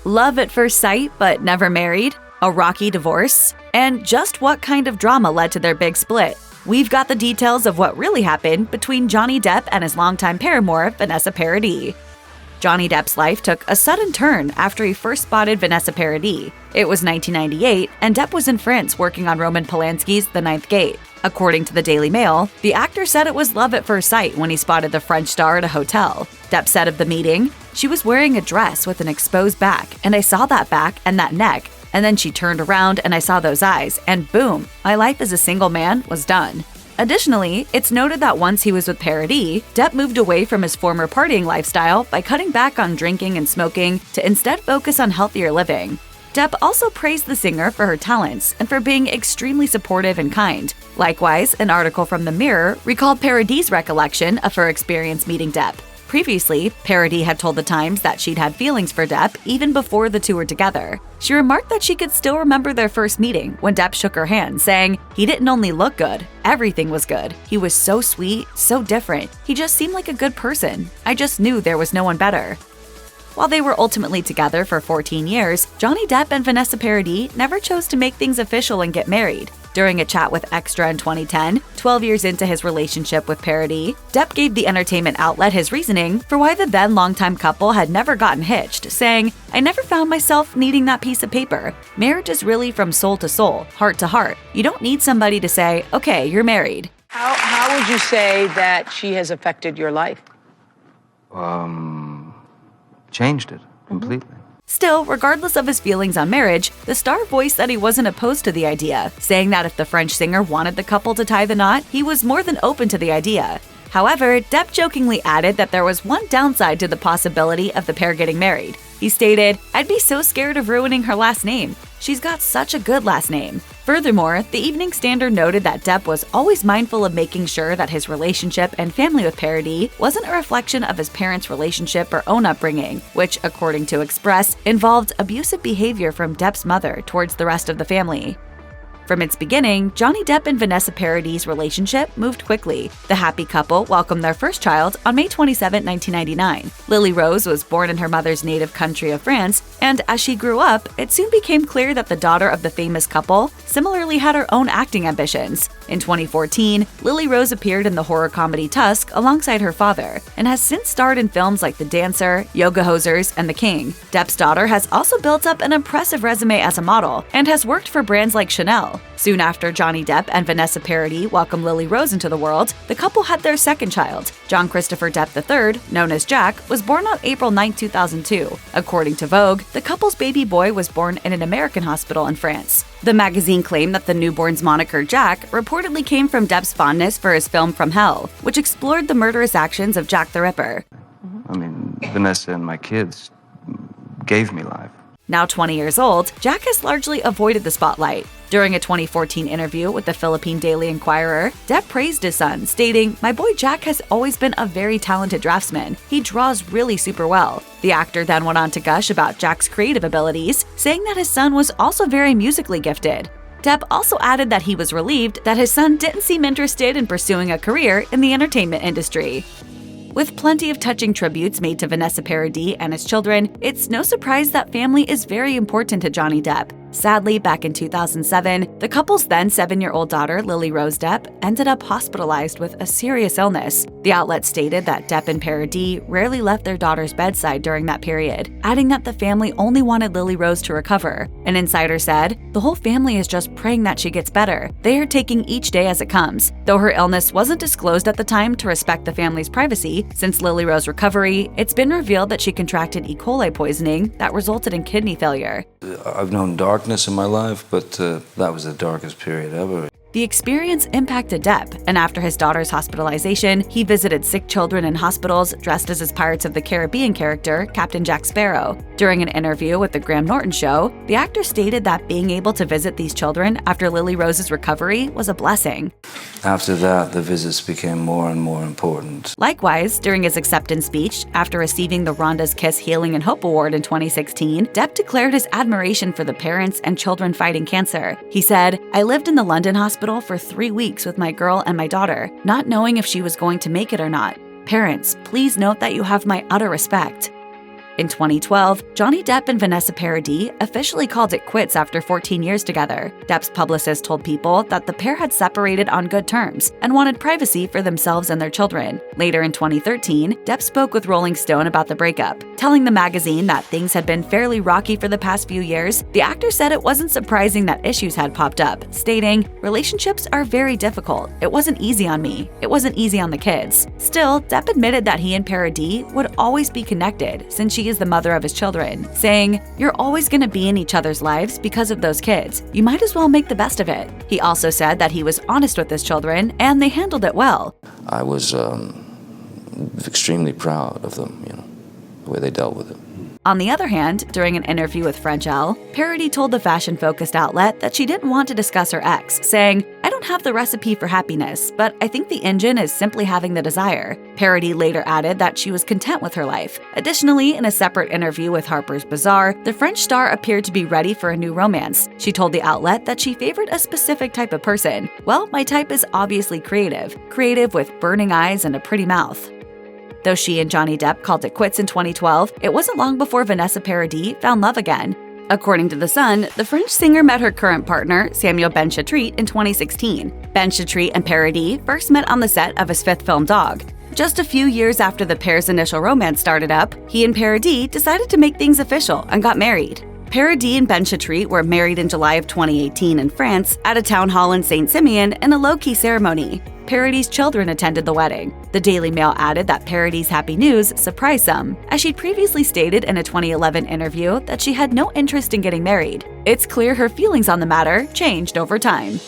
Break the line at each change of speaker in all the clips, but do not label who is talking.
Love at first sight but never married? A rocky divorce? And just what kind of drama led to their big split? We've got the details of what really happened between Johnny Depp and his longtime paramour, Vanessa Paradis. Johnny Depp's life took a sudden turn after he first spotted Vanessa Paradis. It was 1998, and Depp was in France working on Roman Polanski's The Ninth Gate. According to the Daily Mail, the actor said it was love at first sight when he spotted the French star at a hotel. Depp said of the meeting, "She was wearing a dress with an exposed back, and I saw that back and that neck, and then she turned around and I saw those eyes, and boom, my life as a single man was done." Additionally, it's noted that once he was with Paradis, Depp moved away from his former partying lifestyle by cutting back on drinking and smoking to instead focus on healthier living. Depp also praised the singer for her talents and for being extremely supportive and kind. Likewise, an article from The Mirror recalled Paradis' recollection of her experience meeting Depp. Previously, Paradis had told The Times that she'd had feelings for Depp even before the two were together. She remarked that she could still remember their first meeting when Depp shook her hand, saying, "He didn't only look good, everything was good. He was so sweet, so different. He just seemed like a good person. I just knew there was no one better." While they were ultimately together for 14 years, Johnny Depp and Vanessa Paradis never chose to make things official and get married. During a chat with Extra in 2010, 12 years into his relationship with Paradis, Depp gave the entertainment outlet his reasoning for why the then longtime couple had never gotten hitched, saying, "I never found myself needing that piece of paper. Marriage is really from soul to soul, heart to heart. You don't need somebody to say, okay, you're married."
How would you say that she has affected your life?
Changed it completely.
Still, regardless of his feelings on marriage, the star voiced that he wasn't opposed to the idea, saying that if the French singer wanted the couple to tie the knot, he was more than open to the idea. However, Depp jokingly added that there was one downside to the possibility of the pair getting married. He stated, "I'd be so scared of ruining her last name. She's got such a good last name." Furthermore, the Evening Standard noted that Depp was always mindful of making sure that his relationship and family with Paradis wasn't a reflection of his parents' relationship or own upbringing, which, according to Express, involved abusive behavior from Depp's mother towards the rest of the family. From its beginning, Johnny Depp and Vanessa Paradis' relationship moved quickly. The happy couple welcomed their first child on May 27, 1999. Lily Rose was born in her mother's native country of France, and as she grew up, it soon became clear that the daughter of the famous couple similarly had her own acting ambitions. In 2014, Lily Rose appeared in the horror comedy Tusk alongside her father, and has since starred in films like The Dancer, Yoga Hosers, and The King. Depp's daughter has also built up an impressive resume as a model, and has worked for brands like Chanel. Soon after Johnny Depp and Vanessa Paradis welcomed Lily Rose into the world, the couple had their second child. John Christopher Depp III, known as Jack, was born on April 9, 2002. According to Vogue, the couple's baby boy was born in an American hospital in France. The magazine claimed that the newborn's moniker Jack reportedly came from Depp's fondness for his film From Hell, which explored the murderous actions of Jack the Ripper.
I mean, Vanessa and my kids gave me life.
Now 20 years old, Jack has largely avoided the spotlight. During a 2014 interview with the Philippine Daily Inquirer, Depp praised his son, stating, "My boy Jack has always been a very talented draftsman. He draws really super well." The actor then went on to gush about Jack's creative abilities, saying that his son was also very musically gifted. Depp also added that he was relieved that his son didn't seem interested in pursuing a career in the entertainment industry. With plenty of touching tributes made to Vanessa Paradis and his children, it's no surprise that family is very important to Johnny Depp. Sadly, back in 2007, the couple's then 7-year-old daughter, Lily Rose Depp, ended up hospitalized with a serious illness. The outlet stated that Depp and Paradis rarely left their daughter's bedside during that period, adding that the family only wanted Lily Rose to recover. An insider said, "The whole family is just praying that she gets better. They are taking each day as it comes." Though her illness wasn't disclosed at the time to respect the family's privacy, since Lily Rose's recovery, it's been revealed that she contracted E. coli poisoning that resulted in kidney failure.
I've known darkness in my life, but that was the darkest period ever.
The experience impacted Depp, and after his daughter's hospitalization, he visited sick children in hospitals dressed as his Pirates of the Caribbean character, Captain Jack Sparrow. During an interview with The Graham Norton Show, the actor stated that being able to visit these children after Lily Rose's recovery was a blessing.
After that, the visits became more and more important.
Likewise, during his acceptance speech, after receiving the Rhonda's Kiss Healing and Hope Award in 2016, Depp declared his admiration for the parents and children fighting cancer. He said, "I lived in the London hospital for 3 weeks with my girl and my daughter, not knowing if she was going to make it or not. Parents, please note that you have my utter respect." In 2012, Johnny Depp and Vanessa Paradis officially called it quits after 14 years together. Depp's publicist told People that the pair had separated on good terms and wanted privacy for themselves and their children. Later in 2013, Depp spoke with Rolling Stone about the breakup, telling the magazine that things had been fairly rocky for the past few years. The actor said it wasn't surprising that issues had popped up, stating, "Relationships are very difficult. It wasn't easy on me. It wasn't easy on the kids." Still, Depp admitted that he and Paradis would always be connected since she is the mother of his children, saying, "You're always going to be in each other's lives because of those kids. You might as well make the best of it." He also said that he was honest with his children and they handled it well.
I was extremely proud of them, the way they dealt with it.
On the other hand, during an interview with French Elle, Paradis told the fashion-focused outlet that she didn't want to discuss her ex, saying, "I don't have the recipe for happiness, but I think the engine is simply having the desire." Paradis later added that she was content with her life. Additionally, in a separate interview with Harper's Bazaar, the French star appeared to be ready for a new romance. She told the outlet that she favored a specific type of person. "Well, my type is obviously creative with burning eyes and a pretty mouth." Though she and Johnny Depp called it quits in 2012, it wasn't long before Vanessa Paradis found love again. According to The Sun, the French singer met her current partner, Samuel Ben-Chatrit, in 2016. Ben-Chatrit and Paradis first met on the set of his fifth film, Dog. Just a few years after the pair's initial romance started up, he and Paradis decided to make things official and got married. Paradis and Ben-Chatrit were married in July of 2018 in France at a town hall in Saint-Simeon in a low-key ceremony. Paradis' children attended the wedding. The Daily Mail added that Paradis' happy news surprised some, as she'd previously stated in a 2011 interview that she had no interest in getting married. It's clear her feelings on the matter changed over time.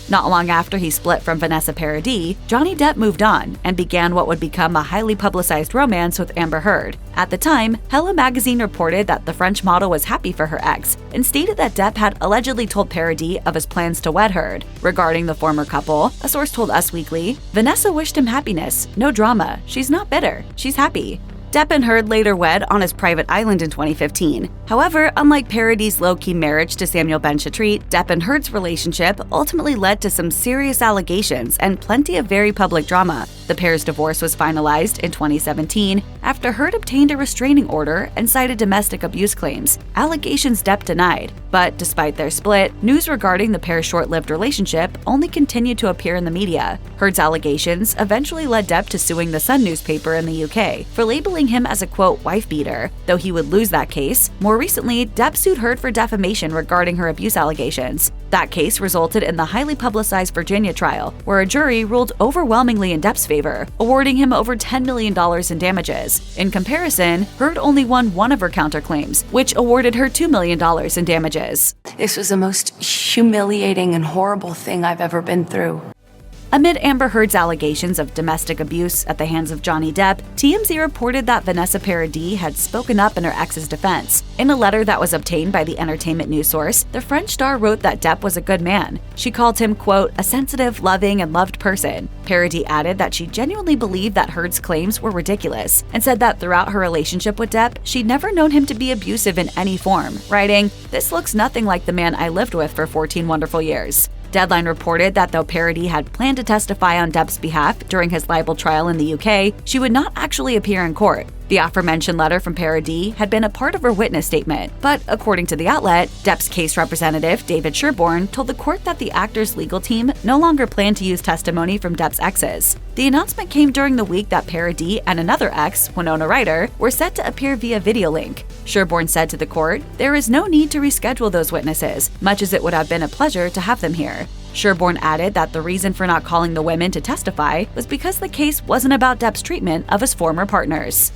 Not long after he split from Vanessa Paradis, Johnny Depp moved on and began what would become a highly publicized romance with Amber Heard. At the time, Hello magazine reported that the French model was happy for her ex and stated that Depp had allegedly told Paradis of his plans to wed Heard. Regarding the former couple, a source told Us Weekly, "Vanessa wished him happiness, no drama, she's not bitter, she's happy." Depp and Heard later wed on his private island in 2015. However, unlike Paradis' low-key marriage to Samuel Ben-Chatrit, Depp and Heard's relationship ultimately led to some serious allegations and plenty of very public drama. The pair's divorce was finalized in 2017 after Heard obtained a restraining order and cited domestic abuse claims, allegations Depp denied. But despite their split, news regarding the pair's short-lived relationship only continued to appear in the media. Heard's allegations eventually led Depp to suing the Sun newspaper in the UK for labeling him as a quote wife beater, though he would lose that case. More recently, Depp sued Heard for defamation regarding her abuse allegations. That case resulted in the highly publicized Virginia trial, where a jury ruled overwhelmingly in Depp's favor, awarding him over $10 million in damages. In comparison, Heard only won one of her counterclaims, which awarded her $2 million in damages.
This was the most humiliating and horrible thing I've ever been through.
Amid Amber Heard's allegations of domestic abuse at the hands of Johnny Depp, TMZ reported that Vanessa Paradis had spoken up in her ex's defense. In a letter that was obtained by the entertainment news source, the French star wrote that Depp was a good man. She called him, quote, a sensitive, loving, and loved person. Paradis added that she genuinely believed that Heard's claims were ridiculous and said that throughout her relationship with Depp, she'd never known him to be abusive in any form, writing, "This looks nothing like the man I lived with for 14 wonderful years." Deadline reported that though Paradis had planned to testify on Depp's behalf during his libel trial in the UK, she would not actually appear in court. The aforementioned letter from Paradis had been a part of her witness statement, but according to the outlet, Depp's case representative, David Sherborne, told the court that the actor's legal team no longer planned to use testimony from Depp's exes. The announcement came during the week that Paradis and another ex, Winona Ryder, were set to appear via video link. Sherborne said to the court, "There is no need to reschedule those witnesses, much as it would have been a pleasure to have them here." Sherborne added that the reason for not calling the women to testify was because the case wasn't about Depp's treatment of his former partners.